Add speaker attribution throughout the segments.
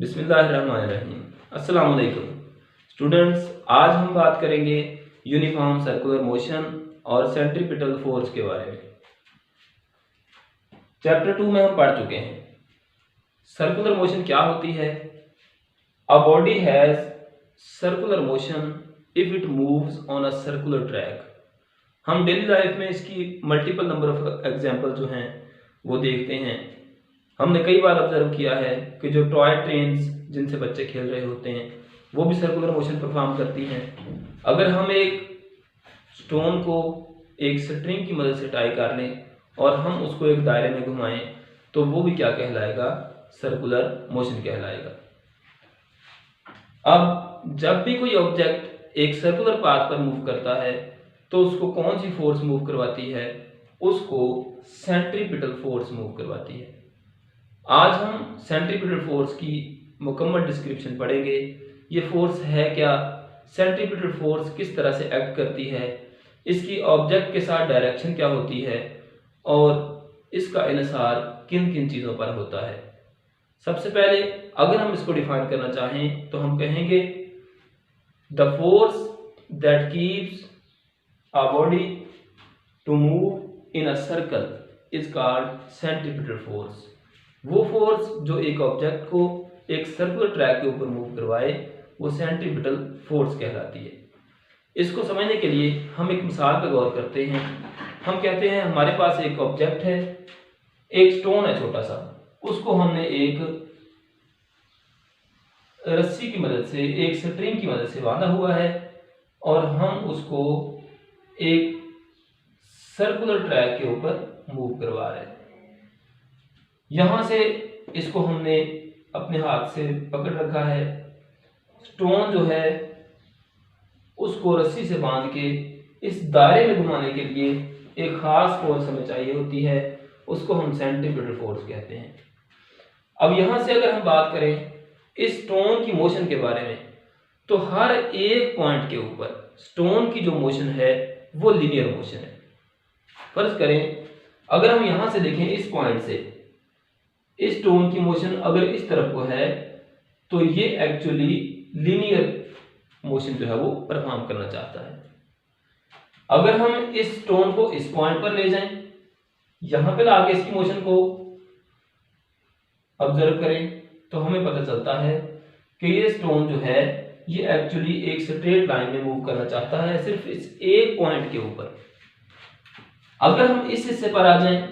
Speaker 1: बिस्मिल्लाहिर्रहमानिर्रहीम। अस्सलाम वालेकुम स्टूडेंट्स, आज हम बात करेंगे यूनिफॉर्म सर्कुलर मोशन और सेंट्रीपिटल फोर्स के बारे में। चैप्टर 2 में हम पढ़ चुके हैं सर्कुलर मोशन क्या होती है। A body has circular motion if it moves on a circular track. हम डेली लाइफ में इसकी मल्टीपल नंबर ऑफ एग्जांपल जो हैं वो देखते हैं। हमने कई बार ऑब्जर्व किया है कि जो टॉय ट्रेन्स जिनसे बच्चे खेल रहे होते हैं वो भी सर्कुलर मोशन परफॉर्म करती हैं। अगर हम एक स्टोन को एक स्ट्रिंग की मदद से टाई कर लें और हम उसको एक दायरे में घुमाएं तो वो भी क्या कहलाएगा, सर्कुलर मोशन कहलाएगा। अब जब भी कोई ऑब्जेक्ट एक सर्कुलर पाथ पर मूव करता है तो उसको कौन सी फोर्स मूव करवाती है, उसको सेंट्रीपिटल फोर्स मूव करवाती है। आज हम सेंट्रीपिटल फोर्स की मुकम्मल डिस्क्रिप्शन पढ़ेंगे। ये फोर्स है क्या, सेंट्रीपिटल फोर्स किस तरह से एक्ट करती है, इसकी ऑब्जेक्ट के साथ डायरेक्शन क्या होती है और इसका इन्हिसार किन किन चीज़ों पर होता है। सबसे पहले अगर हम इसको डिफाइन करना चाहें तो हम कहेंगे the force that keeps a body to move in a circle is called centripetal force. वो फोर्स जो एक ऑब्जेक्ट को एक सर्कुलर ट्रैक के ऊपर मूव करवाए वो सेंट्रीपिटल फोर्स कहलाती है। इसको समझने के लिए हम एक मिसाल पर गौर करते हैं। हम कहते हैं हमारे पास एक ऑब्जेक्ट है, एक स्टोन है छोटा सा, उसको हमने एक रस्सी की मदद से, एक स्ट्रिंग की मदद से बांधा हुआ है और हम उसको एक सर्कुलर ट्रैक के ऊपर मूव करवा रहे हैं। यहां से इसको हमने अपने हाथ से पकड़ रखा है, स्टोन जो है उसको रस्सी से बांध के इस दायरे में घुमाने के लिए एक खास फोर्स हमें चाहिए होती है, उसको हम सेंट्रीपिटल फोर्स कहते हैं। अब यहां से अगर हम बात करें इस स्टोन की मोशन के बारे में तो हर एक पॉइंट के ऊपर स्टोन की जो मोशन है वो लीनियर मोशन है। फर्ज करें अगर हम यहां से देखें इस पॉइंट से इस स्टोन की मोशन अगर इस तरफ को है तो ये एक्चुअली लीनियर मोशन जो है वो परफॉर्म करना चाहता है। अगर हम इस स्टोन को इस पॉइंट पर ले जाएं, यहां पे लाके इसकी मोशन को ऑब्जर्व करें तो हमें पता चलता है कि ये स्टोन जो है ये एक्चुअली एक स्ट्रेट लाइन में मूव करना चाहता है, सिर्फ इस एक पॉइंट के ऊपर। अगर हम इस हिस्से पर आ जाएं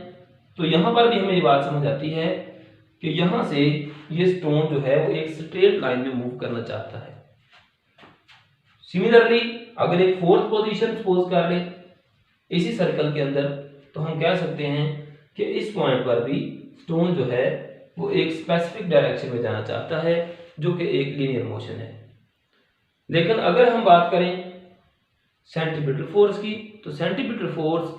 Speaker 1: तो यहां पर भी हमें ये बात समझ आती है कि यहां से ये स्टोन जो है वो एक स्ट्रेट लाइन में मूव करना चाहता है। सिमिलरली अगर एक फोर्थ पोजीशन सपोज कर ले इसी सर्कल के अंदर तो हम कह सकते हैं कि इस पॉइंट पर भी स्टोन जो है वो एक स्पेसिफिक डायरेक्शन में जाना चाहता है जो कि एक लीनियर मोशन है। लेकिन अगर हम बात करें सेंट्रीपिटल फोर्स की तो सेंट्रीपिटल फोर्स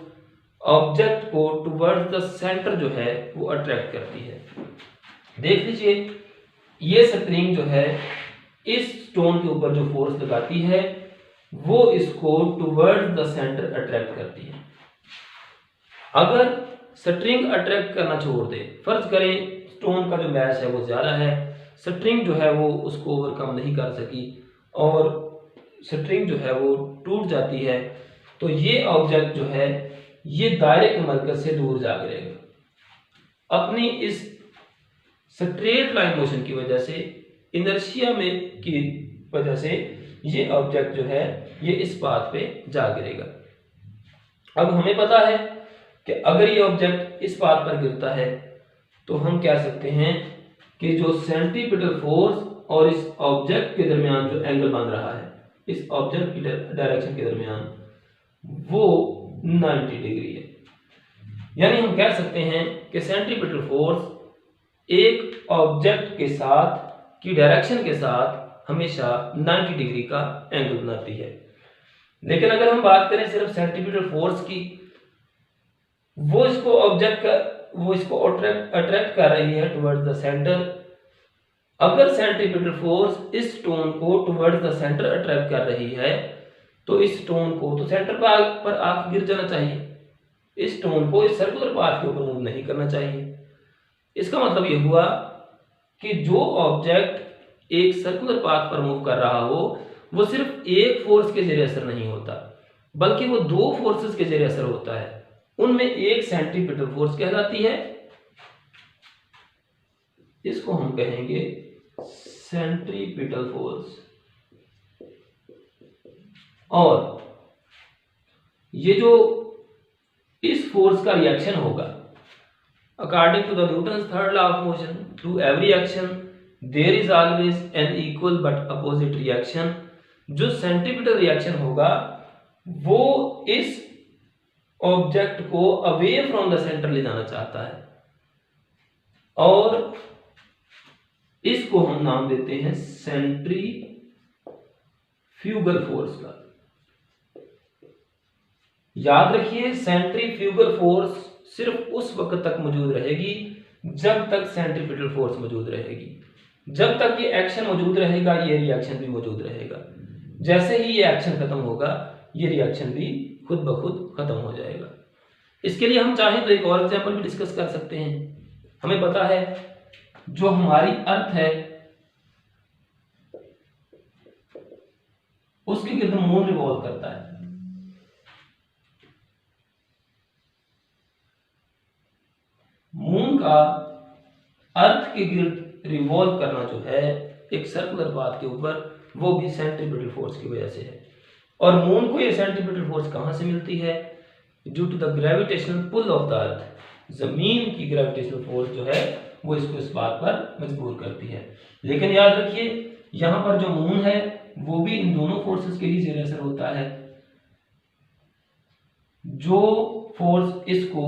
Speaker 1: ऑब्जेक्ट को टुवर्ड्स द सेंटर जो है वो अट्रैक्ट करती है। देख लीजिए ये स्ट्रिंग जो है इस स्टोन के ऊपर जो फोर्स लगाती है वो इसको टुवर्ड्स द सेंटर अट्रैक्ट करती है। अगर स्ट्रिंग अट्रैक्ट करना छोड़ दे, फर्ज करें स्टोन का जो मैस है वो ज्यादा है, स्ट्रिंग जो है वो उसको ओवरकम नहीं कर सकी और स्ट्रिंग जो है वो टूट जाती है, तो ये ऑब्जेक्ट जो है ये दायरे के मरकज से दूर जा गिरेगा। अपनी इस स्ट्रेट लाइन मोशन की वजह से, इनर्शिया में की वजह से ये ऑब्जेक्ट जो है ये इस पाथ पे जा गिरेगा। अब हमें पता है कि अगर ये ऑब्जेक्ट इस पाथ पर गिरता है तो हम कह सकते हैं कि जो सेंट्रीपिटल फोर्स और इस ऑब्जेक्ट के दरमियान जो एंगल बन रहा है, इस ऑब्जेक्ट की डायरेक्शन के दरमियान, वो 90 डिग्री है। यानी हम कह सकते हैं कि सेंट्रीपिटल फोर्स एक ऑब्जेक्ट के साथ की डायरेक्शन के साथ हमेशा 90 डिग्री का एंगल बनाती है। लेकिन अगर हम बात करें सिर्फ सेंट्रीपिटल फोर्स की, वो इसको अट्रैक्ट कर रही है टुवर्ड्स द सेंटर। अगर सेंट्रीपिटल फोर्स इस स्टोन को टुवर्ड्स द सेंटर अट्रैक्ट कर रही है तो इस स्टोन को तो सेंटर पर आके गिर जाना चाहिए, इस स्टोन को इस सर्कुलर पाथ के ऊपर मूव नहीं करना चाहिए। इसका मतलब ये हुआ कि जो ऑब्जेक्ट एक सर्कुलर पाथ पर मूव कर रहा हो वो सिर्फ एक फोर्स के जरिए असर नहीं होता, बल्कि वो दो फोर्सेस के जरिए असर होता है। उनमें एक सेंट्रीपिटल फोर्स कहलाती है, इसको हम कहेंगे सेंट्रीपिटल फोर्स, और ये जो इस फोर्स का रिएक्शन होगा, according to the Newton's third law of motion, to every action there is always an equal but opposite reaction. जो सेंट्रीपिटल रिएक्शन होगा वो इस ऑब्जेक्ट को अवे फ्रॉम द सेंटर ले जाना चाहता है, और इसको हम नाम देते हैं सेंट्रीफ्यूगल फोर्स का। याद रखिए, सेंट्रीफ्यूगल फोर्स सिर्फ उस वक्त तक मौजूद रहेगी जब तक सेंट्रीपिटल फोर्स मौजूद रहेगी। जब तक ये एक्शन मौजूद रहेगा ये रिएक्शन भी मौजूद रहेगा। जैसे ही ये एक्शन खत्म होगा ये रिएक्शन भी खुद ब खुद खत्म हो जाएगा। इसके लिए हम चाहें तो एक और एग्जांपल भी डिस्कस कर सकते हैं। हमें पता है जो हमारी अर्थ है उसके गिर्द मून रिवॉल्व करता है। मून का अर्थ के गिर्द रिवॉल्व करना जो है एक सर्कुलर पाथ के ऊपर, वो भी सेंट्रीपिटल फोर्स की वजह से है। और मून को ये सेंट्रीपिटल फोर्स कहां से मिलती है? Due to the gravitational pull of the earth. जमीन की ग्रेविटेशनल फोर्स जो है वो इसको इस बात पर मजबूर करती है। लेकिन याद रखिए यहां पर जो मून है वो भी इन दोनों फोर्सेस के ही जेर असर होता है। जो फोर्स इसको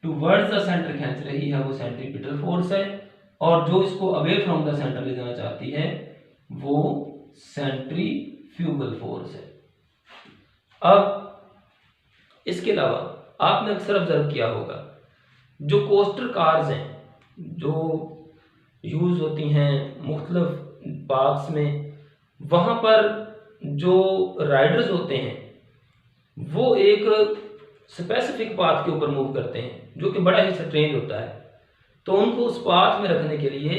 Speaker 1: टुवर्ड्स द सेंटर खींच रही है वो सेंट्रीपिटल फोर्स है, और जो इसको अवे फ्रॉम द सेंटर ले जाना चाहती है वो सेंट्रीफ्यूगल फोर्स है। अब इसके अलावा आपने अक्सर ऑब्जर्व किया होगा जो कोस्टर कार्स हैं जो यूज होती हैं मुख्तलिफ पार्क्स में, वहां पर जो राइडर्स होते हैं वो एक स्पेसिफिक पाथ के ऊपर मूव करते हैं जो कि बड़ा ही स्ट्रेंज होता है। तो उनको उस पाथ में रखने के लिए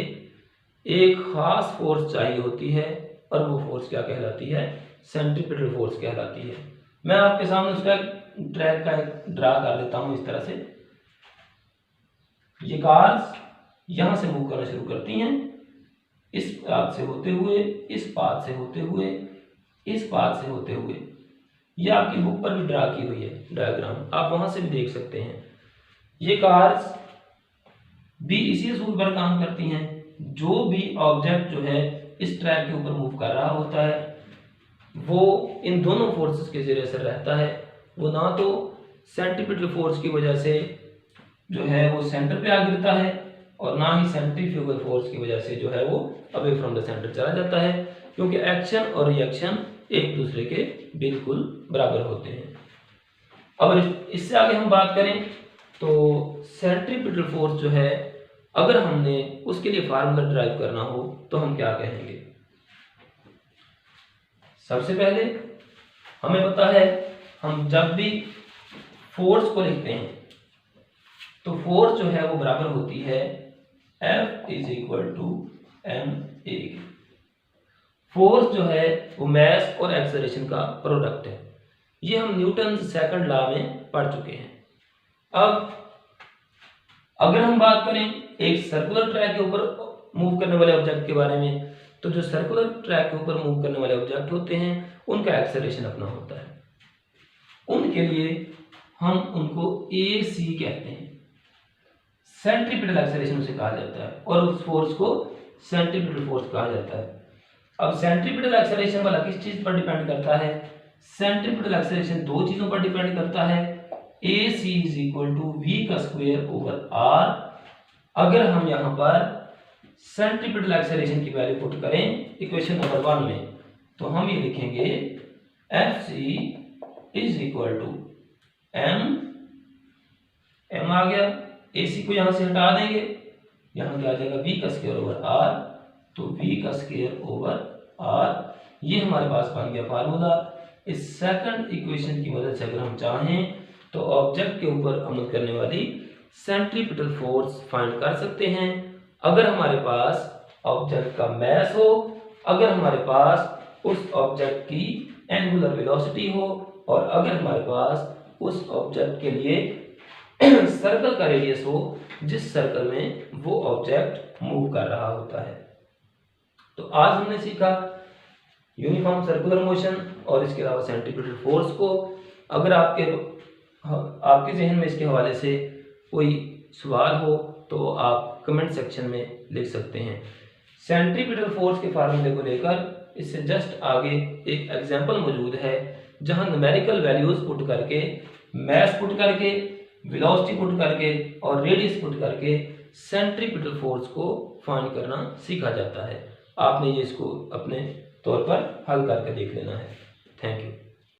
Speaker 1: एक खास फोर्स चाहिए होती है, और वो फोर्स क्या कहलाती है? सेंट्रीपिटल फोर्स कहलाती है। मैं आपके सामने उसका ट्रैक का एक ड्रा कर देता हूं। इस तरह से ये कार्स यहां से मूव करना शुरू करती हैं, इस पाथ से होते हुए, इस पाथ से होते हुए, इस पाथ से होते हुए। ये आपकी बुक पर भी ड्रा की हुई है डायग्राम, आप वहां से भी देख सकते हैं। ये कार्स भी इसी असूल पर काम करती हैं। जो भी ऑब्जेक्ट जो है इस ट्रैक के ऊपर मूव कर रहा होता है वो इन दोनों फोर्सेस के जरिए असर रहता है। वो ना तो सेंट्रीपिटल फोर्स की वजह से जो है वो सेंटर पे आ गिरता है, और ना ही सेंट्रीफ्यूगल फोर्स की वजह से जो है वो अवे फ्रॉम द सेंटर चला जाता है, क्योंकि एक्शन और रिएक्शन एक दूसरे के बिल्कुल बराबर होते हैं। अब इससे आगे हम बात करें तो सेंट्रीपिटल फोर्स जो है अगर हमने उसके लिए फार्मूला ड्राइव करना हो तो हम क्या कहेंगे? सबसे पहले हमें पता है हम जब भी फोर्स को लिखते हैं तो फोर्स जो है वो बराबर होती है F is equal to ma। Force जो है वो मैस और एक्सेलरेशन का प्रोडक्ट है। ये हम न्यूटन सेकंड लॉ में पढ़ चुके हैं। अब अगर हम बात करें एक सर्कुलर ट्रैक के ऊपर मूव करने वाले ऑब्जेक्ट के बारे में, तो जो सर्कुलर ट्रैक के ऊपर मूव करने वाले ऑब्जेक्ट होते हैं उनका एक्सेलरेशन अपना होता है। उनके लिए हम उनको AC कहते हैं, सेंट्रीपिटल एक्सेलरेशन उसे कहा जाता है, और उस फोर्स को सेंट्रीपिटल फोर्स कहा जाता है। अब सेंट्रीपिटल एक्सेलरेशन वाला किस चीज पर डिपेंड करता है? सेंट्रीपिटल एक्सेलरेशन दो चीजों पर डिपेंड करता है। AC is equal to V का स्क्वायर ओवर R। अगर हम यहाँ पर सेंट्रीपिटल एक्सेलरेशन की वैल्यू पुट करें इक्वेशन नंबर 1 में, तो हम ये लिखेंगे FC is equal to M आ गया, AC को यहां से हटा देंगे, यहां क्या आ जाएगा V का स्क्वायर ओवर R, तो V का स्क्वायर ओवर R। ये हमारे पास बन गया फार्मूला। इस सेकंड इक्वेशन की मदद से अगर हम चाहें तो ऑब्जेक्ट के ऊपर अमल करने वाली सेंट्रीपिटल फोर्स फाइंड कर सकते हैं, अगर हमारे पास ऑब्जेक्ट का मास हो, अगर हमारे पास उस ऑब्जेक्ट की एंगुलर वेलोसिटी हो, और अगर हमारे पास उस ऑब्जेक्ट के लिए सर्कल का रेडियस हो जिस सर्कल में वो ऑब्जेक्ट मूव कर रहा होता है। तो आज हमने सीखा यूनिफॉर्म सर्कुलर मोशन और इसके अलावा सेंट्रीपिटल फोर्स को। अगर आपके जहन में इसके हवाले से कोई सवाल हो तो आप कमेंट सेक्शन में लिख सकते हैं। सेंट्रीपिटल फोर्स के फार्मूले को लेकर इससे जस्ट आगे एक एग्जांपल मौजूद है जहां न्यूमेरिकल वैल्यूज पुट करके, मास पुट करके, वेलोसिटी पुट करके और रेडियस पुट करके सेंट्रीपिटल फोर्स को फाइंड करना सीखा जाता है। आपने ये इसको अपने तौर पर हल करके देख लेना है। Thank you.